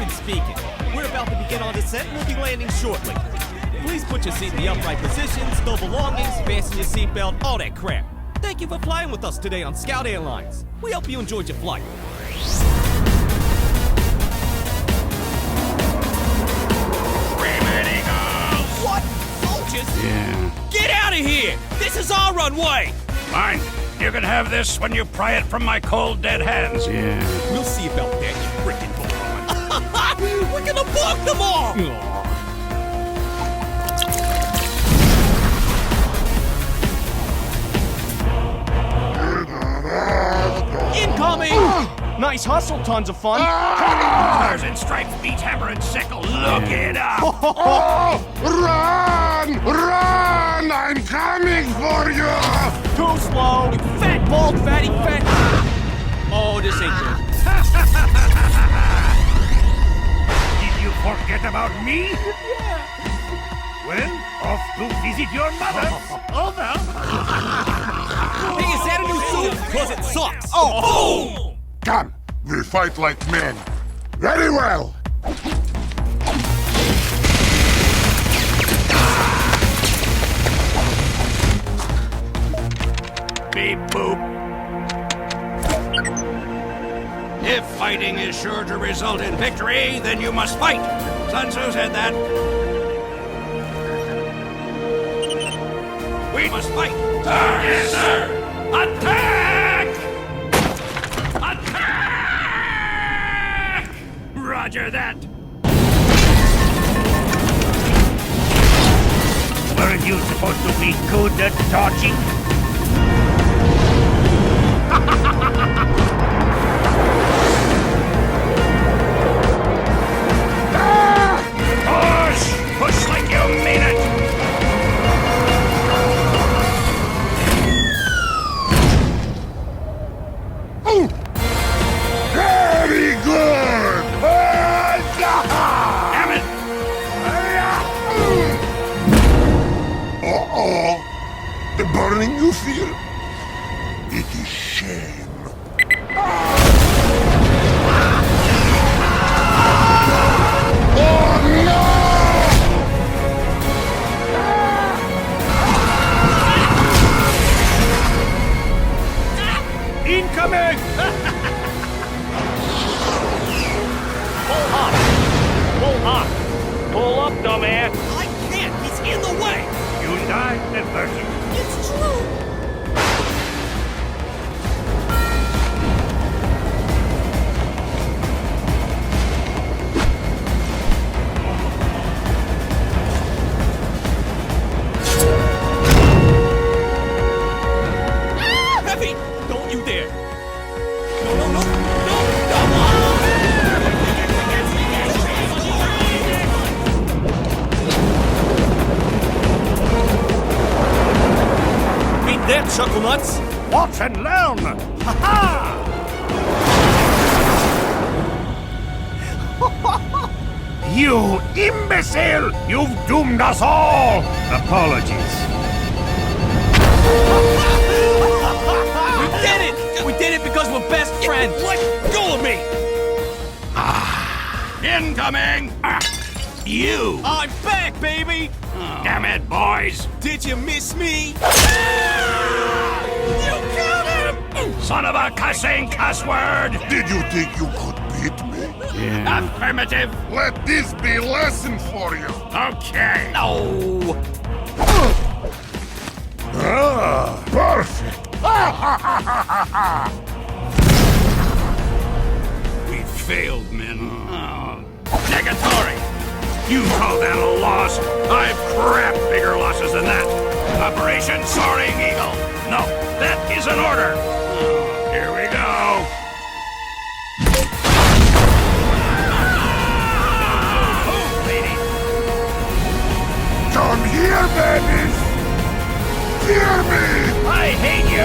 Captain speaking. We're about to begin our descent and we'll be landing shortly. Please put your seat in the upright position, stow belongings, fasten your seatbelt, all that crap. Thank you for flying with us today on Scout Airlines. We hope you enjoyed your flight. What? Soldiers? Yeah. Get out of here! This is our runway! Fine. You can have this when you pry it from my cold, dead hands. Yeah. We'll see about that, you frickin' moron. We're gonna block them all! Incoming! Nice hustle, tons of fun. Stars and stripes beats hammer and sickle. Look it up. Run! Run! I'm coming for you! Too slow! You fat, bald, fatty, fat... Oh, this ain't good. Did you forget about me? Well, off to visit your mother. Over. Hey, is that a new suit? Cause it sucks. Oh, boom! Come, we fight like men. Very well. Beep boop. If fighting is sure to result in victory, then you must fight. Sun Tzu said that. We must fight. Yes, sir. Attack! Attack! Roger that. Weren't you supposed to be good at dodging? Push! Push like you mean it! Very good! Damn it! Uh-oh. The burning you feel? It is shame. Incoming! Pull up! Pull up, dumbass! I can't! He's in the way! Hyundai Diversion. It's true! Heavy! Don't you dare! No, no, no! Beat that, Chuckle Nuts! Watch and learn! Ha-ha! You imbecile! You've doomed us all! Apologies. We did it! We did it because we're best friends! Let go of me! Incoming! You! I'm back, baby! Damn it, boys! Did you miss me? You killed him! Son of a cussing cuss word! Did you think you could beat me? Yeah. Affirmative! Let this be a lesson for you. Okay! No! Perfect. We failed, men. Negatory! You call that a loss? I've crapped bigger losses than that. Operation Soaring Eagle. No, that is an order. Here we go. Move, lady. Come here, babies. Hear me. I hate you.